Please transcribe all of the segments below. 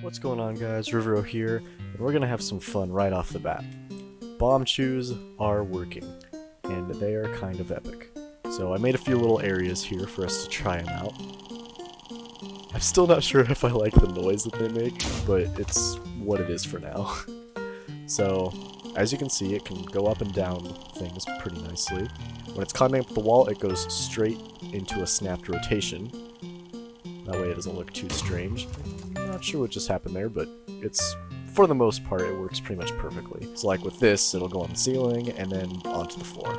What's going on, guys? Rivero here, and we're gonna have some fun right off the bat. Bomb chews are working, and they are kind of epic. So I made a few little areas here for us to try them out. I'm still not sure if I like the noise that they make, but it's what it is for now. So, as you can see, it can go up and down things pretty nicely. When it's climbing up the wall, it goes straight into a snapped rotation. That way it doesn't look too strange. I'm not sure what just happened there, but it's, for the most part, it works pretty much perfectly. So like with this, it'll go on the ceiling and then onto the floor.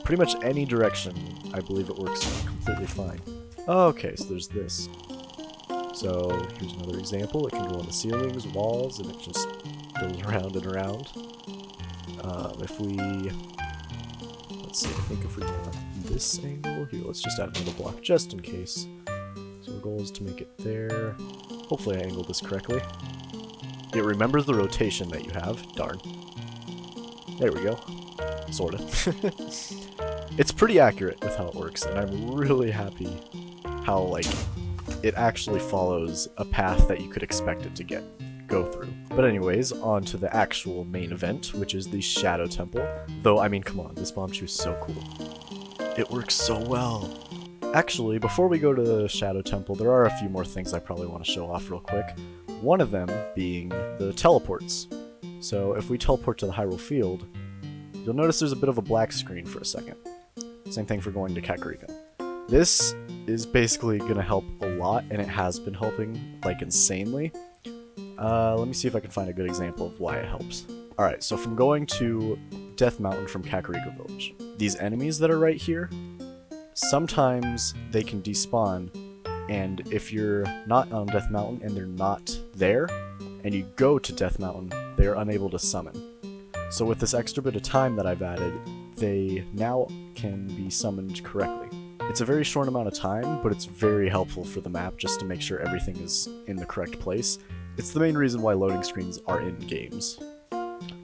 Pretty much any direction, I believe it works completely fine. Okay, so there's this. So here's another example. It can go on the ceilings, walls, and it just goes around and around. If we... Let's see, I think if we want this angle, here, let's just add another block just in case. So our goal is to make it there. Hopefully I angled this correctly. It remembers the rotation that you have. Darn. There we go. Sorta. It's pretty accurate with how it works, and I'm really happy how, like, it actually follows a path that you could expect it to go through. But anyways, on to the actual main event, which is the Shadow Temple. Though, I mean, come on, this bomb shoe is so cool. It works so well. Actually, before we go to the Shadow Temple, there are a few more things I probably want to show off real quick. One of them being the teleports. So if we teleport to the Hyrule Field, you'll notice there's a bit of a black screen for a second. Same thing for going to Kakariko. This is basically going to help a lot, and it has been helping, like, insanely. Let me see if I can find a good example of why it helps. Alright, so from going to Death Mountain from Kakariko Village, these enemies that are right here, sometimes they can despawn, and if you're not on Death Mountain and they're not there, and you go to Death Mountain, they are unable to summon. So with this extra bit of time that I've added, they now can be summoned correctly. It's a very short amount of time, but it's very helpful for the map just to make sure everything is in the correct place. It's the main reason why loading screens are in games.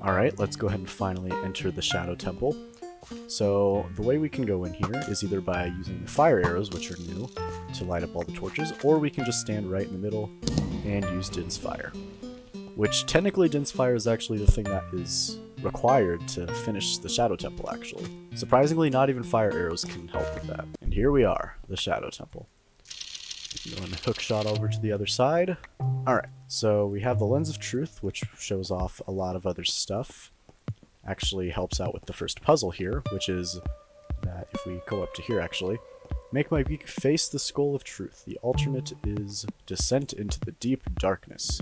Alright, let's go ahead and finally enter the Shadow Temple. So the way we can go in here is either by using the fire arrows, which are new, to light up all the torches, or we can just stand right in the middle and use Din's Fire. Which technically Din's Fire is actually the thing that is required to finish the Shadow Temple, actually. Surprisingly, not even fire arrows can help with that. And here we are, the Shadow Temple. Go and hook shot over to the other side. Alright, so we have the Lens of Truth, which shows off a lot of other stuff. Actually helps out with the first puzzle here, which is that if we go up to here actually, make my beak face the skull of truth. The alternate is descent into the deep darkness.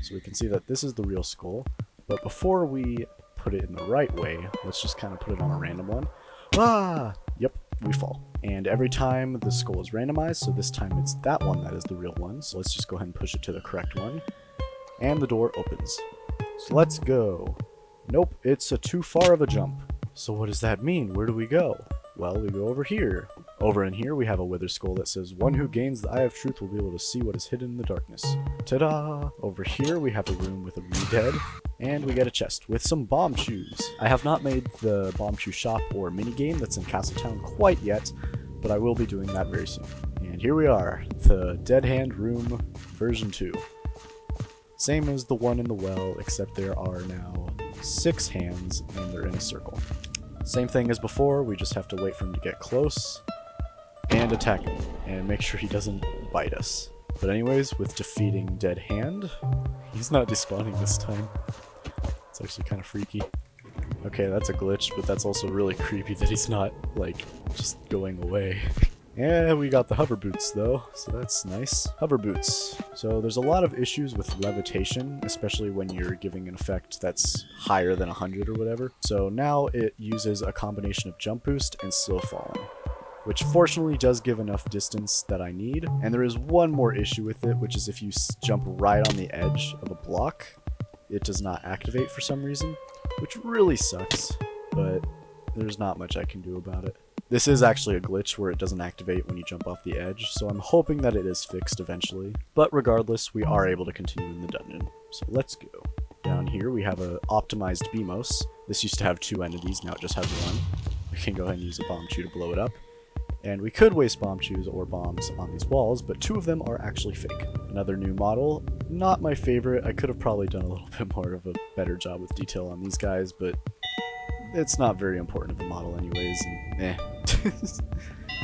So we can see that this is the real skull, but before we put it in the right way, let's just kind of put it on a random one. Ah! Yep, we fall. And every time the skull is randomized, so this time it's that one that is the real one, so let's just go ahead and push it to the correct one. And the door opens. So let's go. Nope, it's too far of a jump. So what does that mean? Where do we go? Well, we go over here. Over in here, we have a wither skull that says, "One who gains the Eye of Truth will be able to see what is hidden in the darkness." Ta-da! Over here, we have a room with a re-dead, and we get a chest with some bomb shoes. I have not made the bomb shoe shop or minigame that's in Castletown quite yet, but I will be doing that very soon. And here we are, the Dead Hand Room version 2. Same as the one in the well, except there are now 6 hands, and they're in a circle. Same thing as before, we just have to wait for him to get close, and attack him, and make sure he doesn't bite us. But anyways, with defeating Dead Hand, he's not despawning this time. It's actually kind of freaky. Okay, that's a glitch, but that's also really creepy that he's not, like, just going away. Yeah, we got the hover boots though, so that's nice. Hover boots. So there's a lot of issues with levitation, especially when you're giving an effect that's higher than 100 or whatever. So now it uses a combination of jump boost and slow falling, which fortunately does give enough distance that I need. And there is one more issue with it, which is if you jump right on the edge of a block, it does not activate for some reason, which really sucks, but there's not much I can do about it. This is actually a glitch where it doesn't activate when you jump off the edge, so I'm hoping that it is fixed eventually. But regardless, we are able to continue in the dungeon. So let's go. Down here we have a optimized Beamos. This used to have 2 entities, now it just has 1. We can go ahead and use a bomb chew to blow it up. And we could waste bomb chews or bombs on these walls, but 2 of them are actually fake. Another new model, not my favorite. I could have probably done a little bit more of a better job with detail on these guys, but it's not very important of a model anyways, and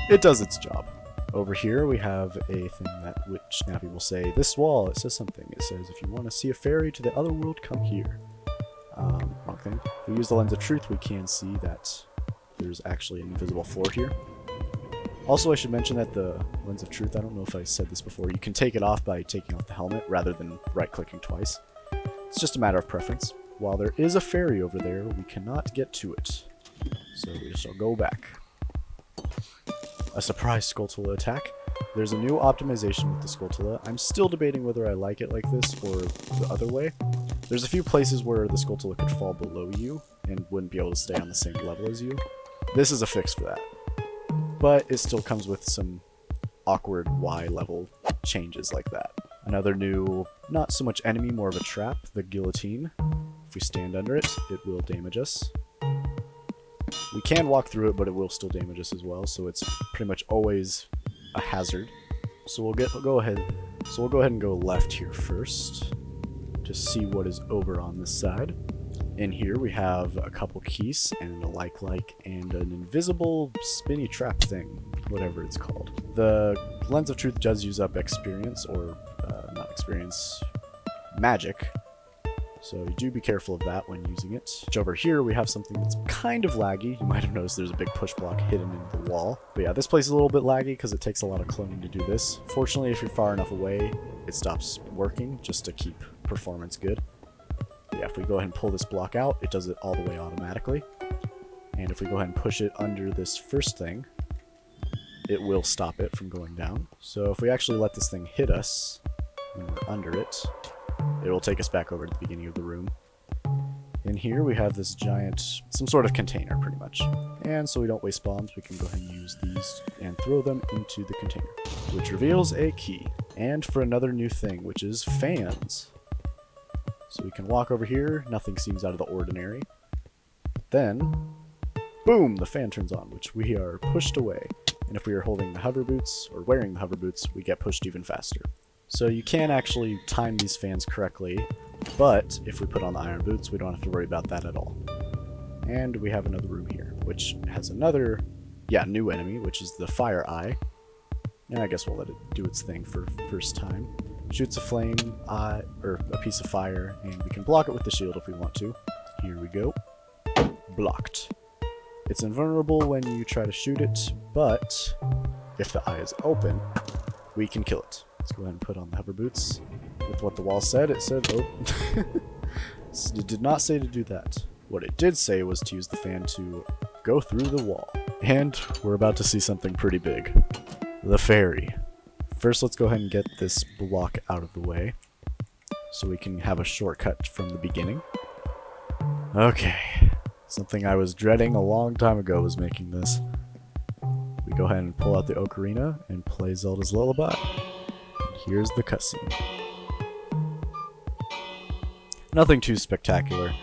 it does its job. Over here we have a thing that which Navi will say, this wall, it says something. It says, if you want to see a ferry to the other world, come here. Wrong thing. If we use the lens of truth, we can see that there's actually an invisible floor here. Also, I should mention that the lens of truth, I don't know if I said this before, you can take it off by taking off the helmet rather than right-clicking twice. It's just a matter of preference. While there is a ferry over there, we cannot get to it. So we shall go back. A surprise Skulltula attack. There's a new optimization with the Skulltula. I'm still debating whether I like it like this or the other way. There's a few places where the Skulltula could fall below you and wouldn't be able to stay on the same level as you. This is a fix for that. But it still comes with some awkward Y level changes like that. Another new, not so much enemy, more of a trap, the guillotine. If we stand under it, it will damage us. We can walk through it, but it will still damage us as well, so it's pretty much always a hazard. So we'll go ahead and go left here first to see what is over on this side. In here we have a couple keys and a like and an invisible spinny trap thing, whatever it's called. The lens of truth does use up experience, or not experience, magic. So you do be careful of that when using it. Over here we have something that's kind of laggy. You might have noticed there's a big push block hidden in the wall. But yeah, this place is a little bit laggy because it takes a lot of cloning to do this. Fortunately, if you're far enough away, it stops working just to keep performance good. Yeah, if we go ahead and pull this block out, it does it all the way automatically. And if we go ahead and push it under this first thing, it will stop it from going down. So if we actually let this thing hit us when we're under it, it will take us back over to the beginning of the room. In here we have this giant, some sort of container pretty much. And so we don't waste bombs, we can go ahead and use these and throw them into the container, which reveals a key. And for another new thing, which is fans. So we can walk over here, nothing seems out of the ordinary. Then, boom, the fan turns on, which we are pushed away. And if we are holding the hover boots, or wearing the hover boots, we get pushed even faster. So you can actually time these fans correctly, but if we put on the iron boots, we don't have to worry about that at all. And we have another room here, which has another, new enemy, which is the fire eye. And I guess we'll let it do its thing for first time. Shoots a flame, or a piece of fire, and we can block it with the shield if we want to. Here we go. Blocked. It's invulnerable when you try to shoot it, but if the eye is open, we can kill it. Let's go ahead and put on the hover boots. With what the wall said, it said, oh. It did not say to do that. What it did say was to use the fan to go through the wall. And we're about to see something pretty big. The ferry. First, let's go ahead and get this block out of the way, so we can have a shortcut from the beginning. Okay. Something I was dreading a long time ago was making this. We go ahead and pull out the ocarina and play Zelda's Lullaby. Here's the cutscene. Nothing too spectacular.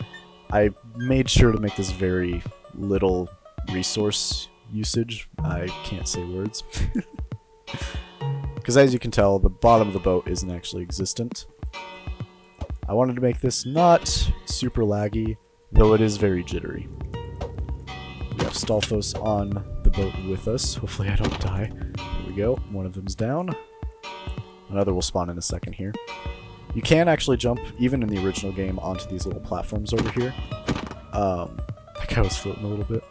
I made sure to make this very little resource usage. I can't say words. Because as you can tell, the bottom of the boat isn't actually existent. I wanted to make this not super laggy, though it is very jittery. We have Stalfos on the boat with us. Hopefully I don't die. Here we go. One of them's down. Another will spawn in a second here. You can actually jump, even in the original game, onto these little platforms over here. That guy was floating a little bit.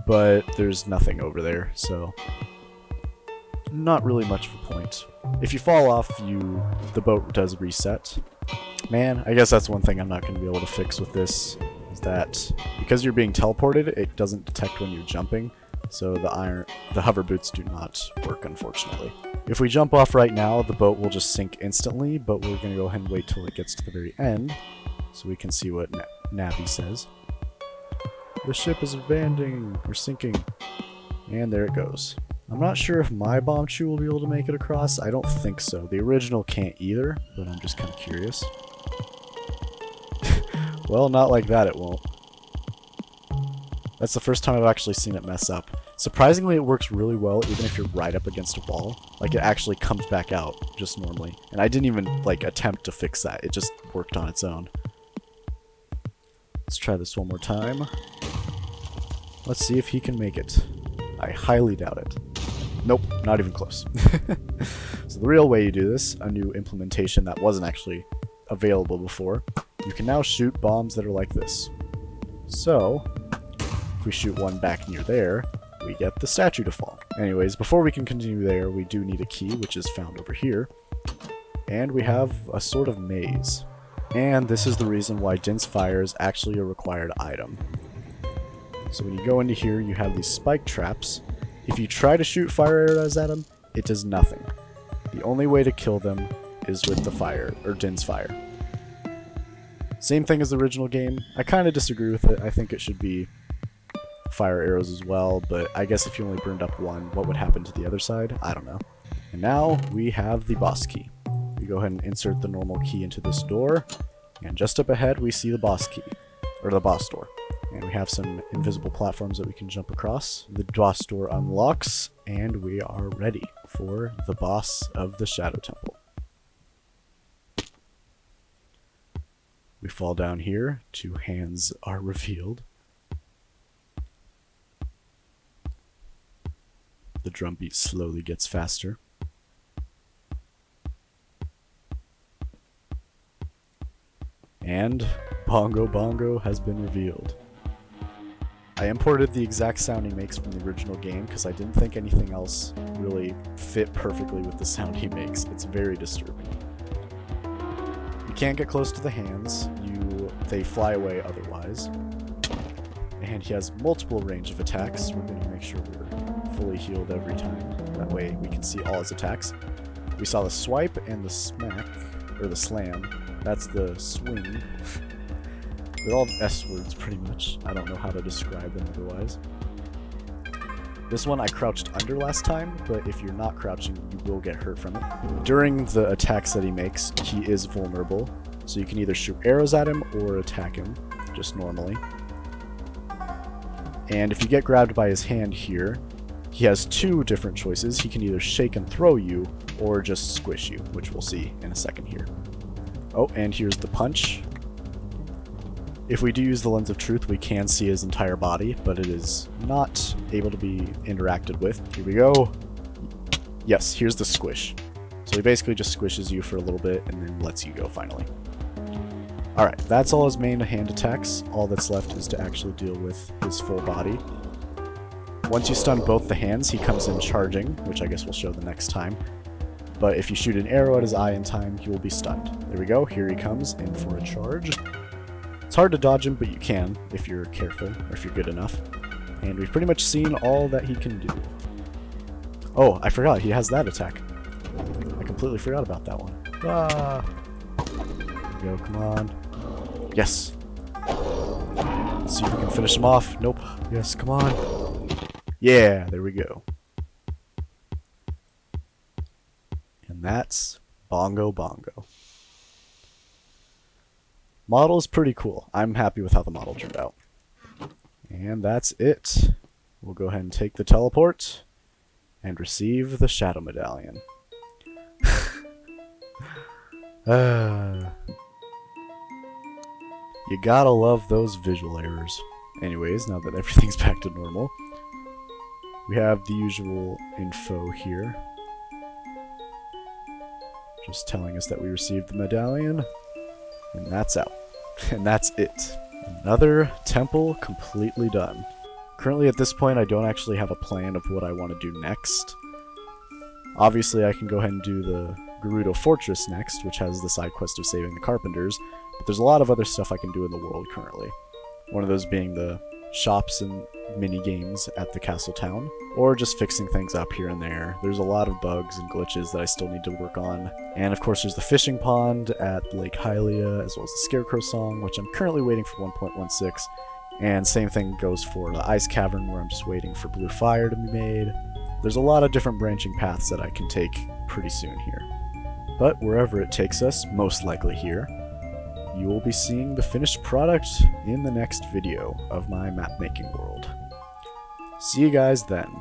But there's nothing over there, so not really much of a point. If you fall off, the boat does reset. Man, I guess that's one thing I'm not going to be able to fix with this, is that because you're being teleported, it doesn't detect when you're jumping, so the hover boots do not work, unfortunately. If we jump off right now, the boat will just sink instantly, but we're going to go ahead and wait till it gets to the very end, so we can see what Navi says. The ship is abandoning, or sinking, and there it goes. I'm not sure if my bomb chew will be able to make it across. I don't think so. The original can't either, but I'm just kind of curious. Well, not like that it won't. That's the first time I've actually seen it mess up. Surprisingly, it works really well even if you're right up against a wall. Like, it actually comes back out just normally. And I didn't even, like, attempt to fix that. It just worked on its own. Let's try this one more time. Let's see if he can make it. I highly doubt it. Nope, not even close. So the real way you do this, a new implementation that wasn't actually available before, you can now shoot bombs that are like this. So, if we shoot one back near there, we get the statue to fall. Anyways, before we can continue there, we do need a key, which is found over here. And we have a sort of maze. And this is the reason why Din's Fire is actually a required item. So when you go into here, you have these spike traps. If you try to shoot fire arrows at them, it does nothing. The only way to kill them is with the fire, or Din's Fire. Same thing as the original game. I kind of disagree with it. I think it should be fire arrows as well, but I guess if you only burned up one, what would happen to the other side? I don't know. And now we have the boss key. We go ahead and insert the normal key into this door, and just up ahead we see the boss key, or the boss door. And we have some invisible platforms that we can jump across. The boss door unlocks, and we are ready for the boss of the Shadow Temple. We fall down here, 2 hands are revealed. The drum beat slowly gets faster. And Bongo Bongo has been revealed. I imported the exact sound he makes from the original game because I didn't think anything else really fit perfectly with the sound he makes. It's very disturbing. You can't get close to the hands, they fly away otherwise. And he has multiple range of attacks. We're going to make sure we're fully healed every time. That way we can see all his attacks. We saw the swipe and the smack, or the slam. That's the swing. They're all S words pretty much. I don't know how to describe them otherwise. This one I crouched under last time, but if you're not crouching, you will get hurt from it. During the attacks that he makes, he is vulnerable, so you can either shoot arrows at him or attack him, just normally. And if you get grabbed by his hand here, he has 2 different choices. He can either shake and throw you, or just squish you, which we'll see in a second here. Oh, and here's the punch. If we do use the Lens of Truth, we can see his entire body, but it is not able to be interacted with. Here we go. Yes, here's the squish. So he basically just squishes you for a little bit and then lets you go finally. Alright, that's all his main hand attacks. All that's left is to actually deal with his full body. Once you stun both the hands, he comes in charging, which I guess we'll show the next time. But if you shoot an arrow at his eye in time, he will be stunned. There we go, here he comes in for a charge. It's hard to dodge him, but you can if you're careful, or if you're good enough. And we've pretty much seen all that he can do. Oh, I forgot, he has that attack. I completely forgot about that one. Ah! There we go, come on. Yes! Let's see if we can finish him off. Nope. Yes, come on. Yeah, there we go. And that's Bongo Bongo. Model is pretty cool. I'm happy with how the model turned out. And that's it. We'll go ahead and take the teleport and receive the Shadow Medallion. You gotta love those visual errors. Anyways, now that everything's back to normal, we have the usual info here. Just telling us that we received the medallion. And that's out. And that's it. Another temple completely done. Currently at this point I don't actually have a plan of what I want to do next. Obviously I can go ahead and do the Gerudo Fortress next, which has the side quest of saving the carpenters, but there's a lot of other stuff I can do in the world currently. One of those being the shops and mini games at the castle town, or just fixing things up here and there. There's a lot of bugs and glitches that I still need to work on. And of course there's the fishing pond at Lake Hylia, as well as the Scarecrow Song, which I'm currently waiting for 1.16. And same thing goes for the Ice Cavern, where I'm just waiting for Blue Fire to be made. There's a lot of different branching paths that I can take pretty soon here. But wherever it takes us, most likely here, you will be seeing the finished product in the next video of my map making world. See you guys then.